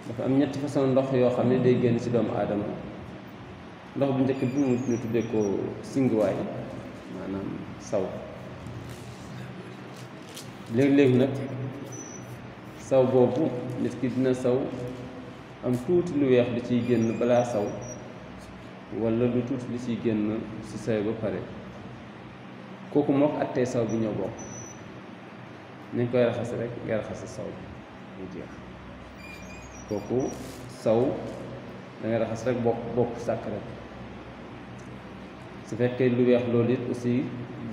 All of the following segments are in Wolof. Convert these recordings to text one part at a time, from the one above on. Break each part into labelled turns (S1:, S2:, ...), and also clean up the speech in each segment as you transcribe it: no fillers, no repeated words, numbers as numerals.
S1: dafa am ñetti façon ndox yoo xam ne day génn ci doomu aadama ndox bu njëkk bi ñu tuddee ko singuwaay maanaam saw léeg-léeg nag saw boobu nit ki dina saw am tuuti lu weex li ciy génn balaa saw walla lu tuuti li ciy génn ci saw ba pare kooku mook attee saw bi ñoo bokk nañ koy raxas rek nga raxas saw bi mu jeex kooku saw da ngay raxas rek bopp sàkk rek su fekkee lu weex loolu it aussi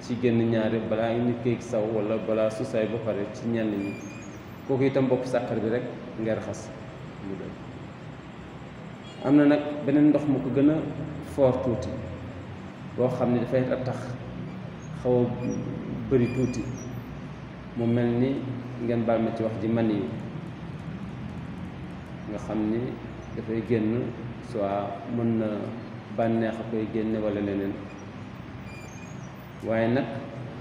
S1: ci génn ñaari balaa nit koy saw walla balaa su say ba pare ci ñenn ñi kooku itam bopp sàkkar bi rek ngay raxas mu dem am na nag beneen ndox mu ko gën a fort tuuti boo xam ne dafay tax xaw a bëri tuuti mu mel ni ngeen baal ma ci wax ji mani yu nga xam ni dafay génn soit mën na bànneex a koy génne walla leneen waaye nag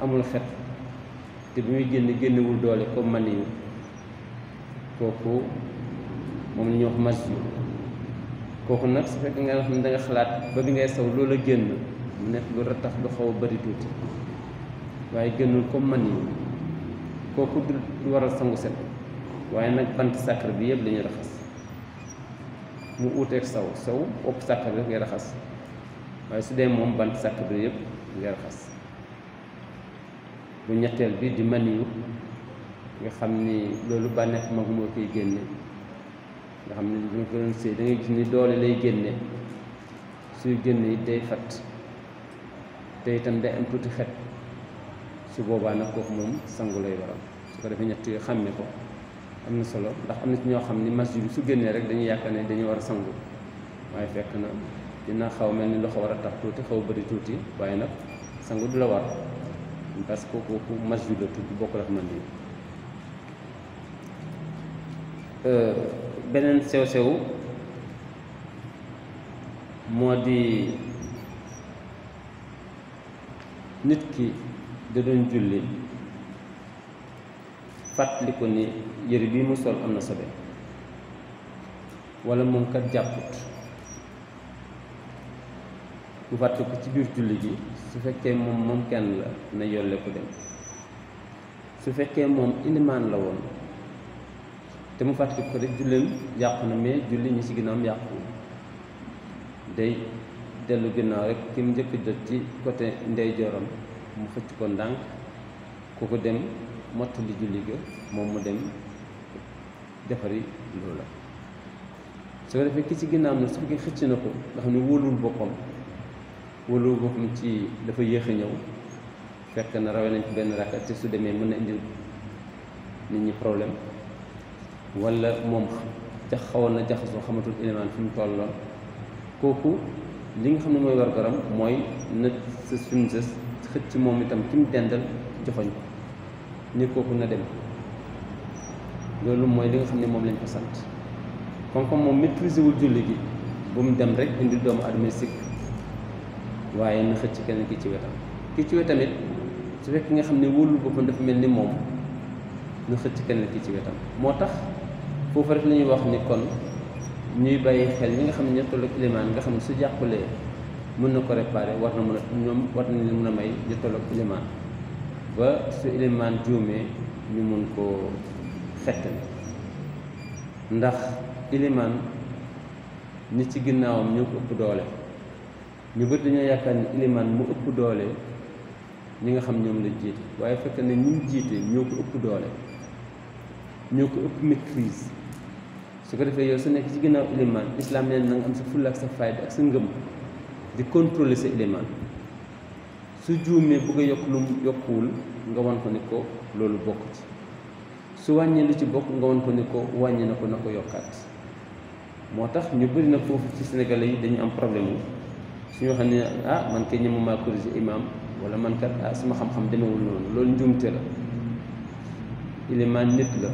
S1: amul xet te bi muy génnewul doole comme mani yu kooku moom la ñuy wax mas yu kooku nag su fekkee nga xam ne da nga xalaat ba bi ngay saw loola génn mu nekk lu rattax lu xaw a bari tuuti waaye génnul comme mani yu kooku du waral sangu set waaye nag bant sàkkar bi yëpp lañuy raxas mu uuteeg saw ëpp sàkkar bi ngay raxas waaye su dee moom bant sàkkar bi yëpp ngay raxas bu ñetteel bi di maniyu nga xam ni loolu bànneex mag moo koy génne nga xam ni ñu ko doon sëy da ngay gis ni doole lay génne suy génne it day fat te itam day am tuuti xet su boobaa nag kooku moom sangu lay waral su ko defee ñett yu xàmme ko am na solo ndax am na ci ñoo xam ni mas bi su génnee rek dañuy yaakaar ne dañuy war a sangu waaye fekk na dina xaw mel ni loxo war a tax tuuti xaw a bëri tuuti waaye nag sangu du la war parce que kooku mas bi la tuuti bokk la man di beneen sew-sew moo di nit ki da doon julli fàttali ko ni yëre bii mu sol am na sobe walla moom kat jàpput mu fàttali ko ci biir julli gi su fekkee moom kenn la na yolle ko dem su fekkee moom ilimaan la woon te mu fàttali ko rek julleem yàqu na mais julli ñi ci ginnaawam yàqu day dellu ginnaaw rek ki mu njëkk jot ci côté ndeyjooram mu xëcc ko ndànk ku ko dem mottali julli ga moom mu dem defari loola su ko defee ki ci ginnaaw nag su fekkee xëcc na ko nga xam ne wóoluwul boppam ci dafa yéex a ñëw fekk na rawee nañ ci benn rakka te su demee mën na indil nit ñi problème walla moom xawoon na jaxasoo xamatul élément fi mu tolloon kooku li nga xam ne mooy war garam mooy na sa suñ sës xëcc moom itam ki mu dendal joxoñ ko ni kooku na dem loolu mooy li nga xam ne moom lañ ko sant comme moom maîtriser wul julli gi bu mu dem rek indi doomu adama sikk waaye na xëcc keneen ki ci wetam it su fekk nga xam ne wóolul boppam dafa mel ni moom na xëcc keneen ki ci wetam moo tax foofu rek la ñuy wax ni kon ñuy bàyyi xel ñi nga xam ne ñoo toll ak ilimaan nga xam ne su jàppalee mën na ko réparer war na mën a ñoom war nañ leen mën a may ñu toll ak ilimaan ba su ilimaan juumee ñu mën koo xettali ndax ilimaan ñi ci ginnaawam ñoo ko ëpp doole ñu bëri dañoo yaakaar ni ilimaan mu ëpp doole ñi nga xam ñoom la jiite waaye fekk ne ñi jiite ñoo ko ëpp doole ñoo ko ëpp maîtrise su ko defee yow su nekk ci ginnaaw ilimaan islam neen na nga am sa fulla ak sa fayda ak sa ngëm di contrôler sa ilimaan su juumee bëgg a yokk lu yokkuwul nga wan ko ni ko loolu bokk ci su wàññee lu ci bokk nga wan ko ni ko wàññi na ko yokkaat moo tax ñu bëri na foofu ci Sénégalais yi dañu am problème wu suñu xam ne man kay ñëma maa corriger imam wala man kat sama xam-xam demewul noonu loolu njuumte la ilimaan nit la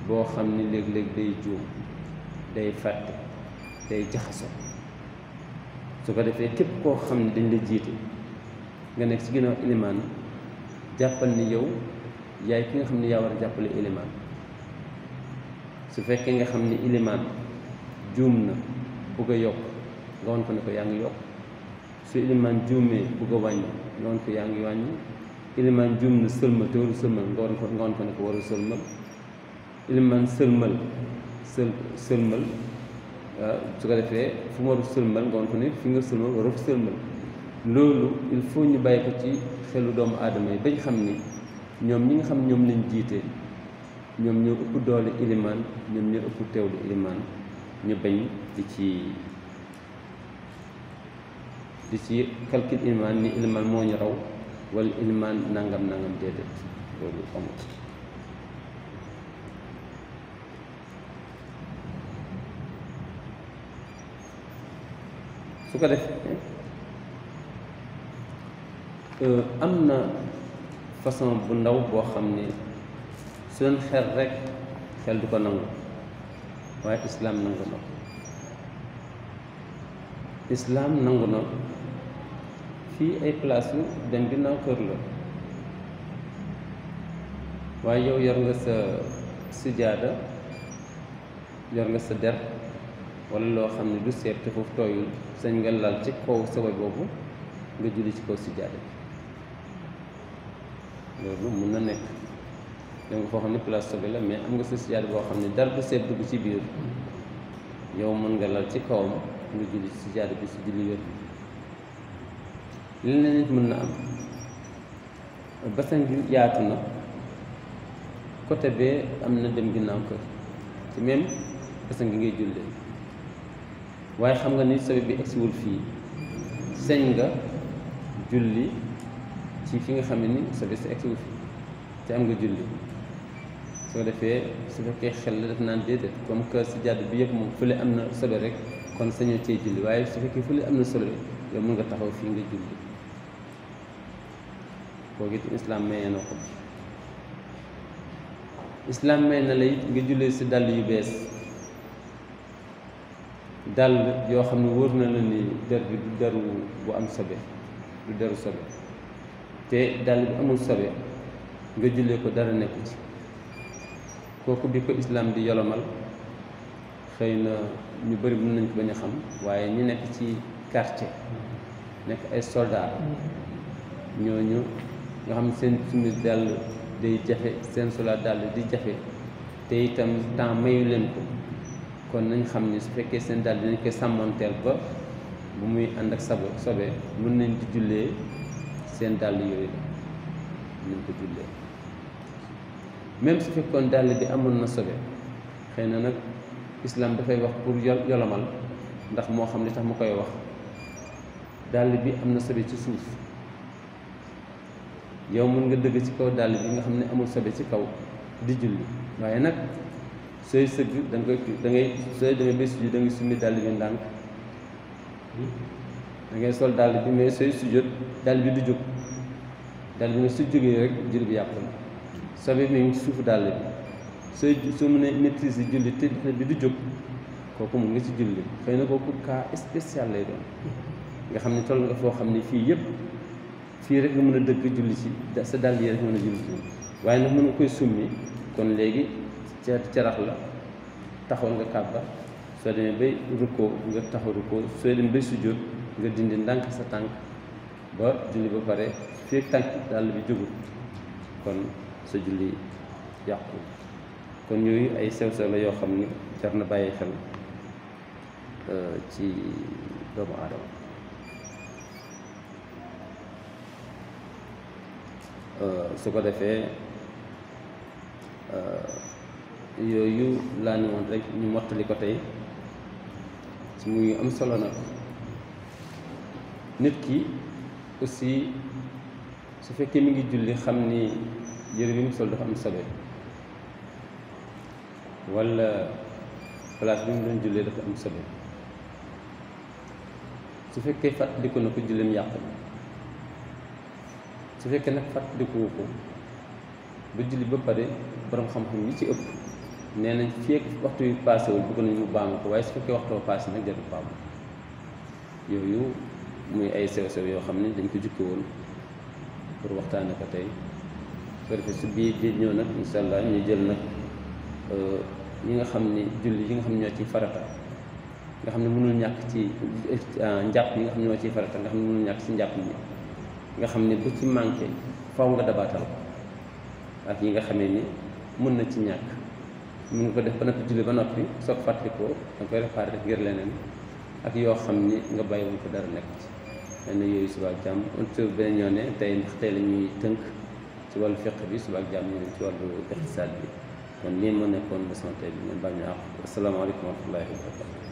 S1: boo xam ni léeg-léeg day juum day fàtte day jaxasoo su ko defee képp koo xam ne dañ la jiite nga nekk ci ginnaaw ilimaan jàppal ni yow yaay ki nga xam ne yaa war a jàppale ilimaan su fekkee nga xam ni ilimaan juum na bëgg a yokk nga won ko ne ko yaa ngi yokk su ilimaan juumee bëgg a wàññi nga won ko yaa ngi wàññi ilimaan juum na sëlmal te waru sëlmal nga won ko ne ko waru sëlmal ilimaan sëlmal su ko defee fu mu waru sëlmal nga won ko ne fi nga sëlmal waru sëlmal loolu il faut ñu bàyyi ko ci xelu doomu aadama yi bañ xam ni ñoom ñi nga xam ñoom lañ jiite ñoom ñoo ëpp doole ilimaan ñoom ñoo ëpp teewlu ilimaan ñu bañ di ci calcul ilimaan ni ilimaan moo ñu raw wala ilimaan nangam déedéet loolu amut su ko defee am na façon bu ndaw boo xam ne su doon xel rek xel du ko nangu waaye islaam nangu na islaam nangu na fii ay place yu dem ginnaaw kër la waaye yow yor nga sa sijaada yor nga sa der walla loo xam ne du seet te foofu tooyul sañ nga lal ci kaw sobe boobu nga julli ci kaw sijaada bi loolu mun na nekk dem nga foo xam ne place sobe la mais am nga sa sijaada boo xam ne dara du seet dugg ci biir yow mën nga lal ci kawam nga julli ci sijaada bi si julli wér li la nit mën na am basan bi yaatu na côté bee am na dem ginnaaw kër ci même basan gi ngay jullee waaye xam nga ni sobe bi egsiwul fii sañ nga julli ci fi nga xam ne ni sobe si egsiwul fii te am nga julli soo defee su fekkee xel la def naan déedéet comme que si jàdd bi yëpp moom fële am na sobe rek kon sañoo cee julli waaye su fekkee fële am na sobe yow mën nga taxaw fii nga julli kooku it islaam mayee na ko islaam may na la it nga jullee si dàll yu bees dàll yoo xam ne wóor na la ni der bi du deru bu am sobe du deru sobe te dàll bi amul sobe nga jullee ko dara nekku ci kooku bi ko islaam di yolomal xëy na ñu bëri mën nañ ko bañ a xam waaye ñi nekk ci quartier nekk ay soldat ñooñu nga xam seen sumis dàll day jafe seen soldat dàll di jafe te itam temps mayu leen ko kon nañ xam ni su fekkee seen dàll dinañ koy sàmmanteel ba bu muy ànd ak sobe mën nañ di jullee seen dàll yooyu nañ ko jullee même su fekkoon dàll bi amoon na sobe xëy na nag islam dafay wax pour yolomal ndax moo xam li tax mu koy wax dàll bi am na sobe ci suuf yow mën nga dëgg ci kaw dàll bi nga xam ne amul sobe ci kaw di julli waaye nag sooy sëgg da ngay sooy demee ba sujjóot da ngay summi dàll bi ndànk da ngay sol dàll bi mais sooy sujjóot dàll bi du jóg dàll bi nga su jógee rek julli bi yàqu na sobe mi ngi suufu dàll bi soo mënee maîtriser julli te dàll bi du jóg kooku mun nga ci julli xëy na kooku cas spécial lay doon nga xam ne toll nga foo xam ne fii yëpp fii rek nga mën a dëgg julli ci sa dàll yi rek mën a julli ci waaye nag mën nga koy summi kon léegi carax la taxawal nga kàbba soo demee bay rukkoo nga taxaw rukkoo soo demee bay sujjóot nga dindi ndànk sa tànk ba julli ba pare fii tànk dàll bi jógul kon sa julli yàqu kon yooyu ay sew-sew la yoo xam ni jar na bàyyi xel ci doomu aadama su ko defee yooyu laa ne woon rek ñu mottali ko tey ci muy am solo nag nit ki aussi su fekkee mi ngi julli xam ni yëre bi mu sol dafa am sobe walla place bi mu doon jullee dafa am sobe su fekkee fàttaliku na ko julleem yàqu su fekkee nag fàttalikuwu ko ba julli ba pare borom xam-xam yi ci ëpp nee nañ fii ak waxtu yu paase wul bëgg nañ mu baamu ko waaye su fekkee waxtu paase nag jarul baamu yooyu muy ay sew-sew yoo xam ne dañ ko jukki woon pour waxtaane ko tey su ko defee su bii di ñëw nag incha allah ñu jël nag yi nga xam ne julli yi nga xam ne ñoo ciy farata nga xam ne mënul ñàkk ci njàpp yi nga xam ne ñoo ciy farata nga xam ne mënul ñàkk ci njàpp mi nga xam ne bu ci manqué faw nga dabaatal ko ak yi nga xamee ni mën na ci ñàkk mën nga ko def ba noppi julli ba noppi soog fàttalikoo da nga koy réparé rek ngir leneen ak yoo xam ni nga bàyyiwuñ ko dara nekk ci lenn yooyu suba ak jàmm on se beneen ñoo ne tey ndax tey la ñuy tënk ci wàllu fiqh bi suba ak jàmm ñu ne ci wàllu iqtisaad bi kon lii moo nekkoon leçon tey bi ngeen baal ñu àq asalaamaaleykum wa rahmatullahi wa barakatu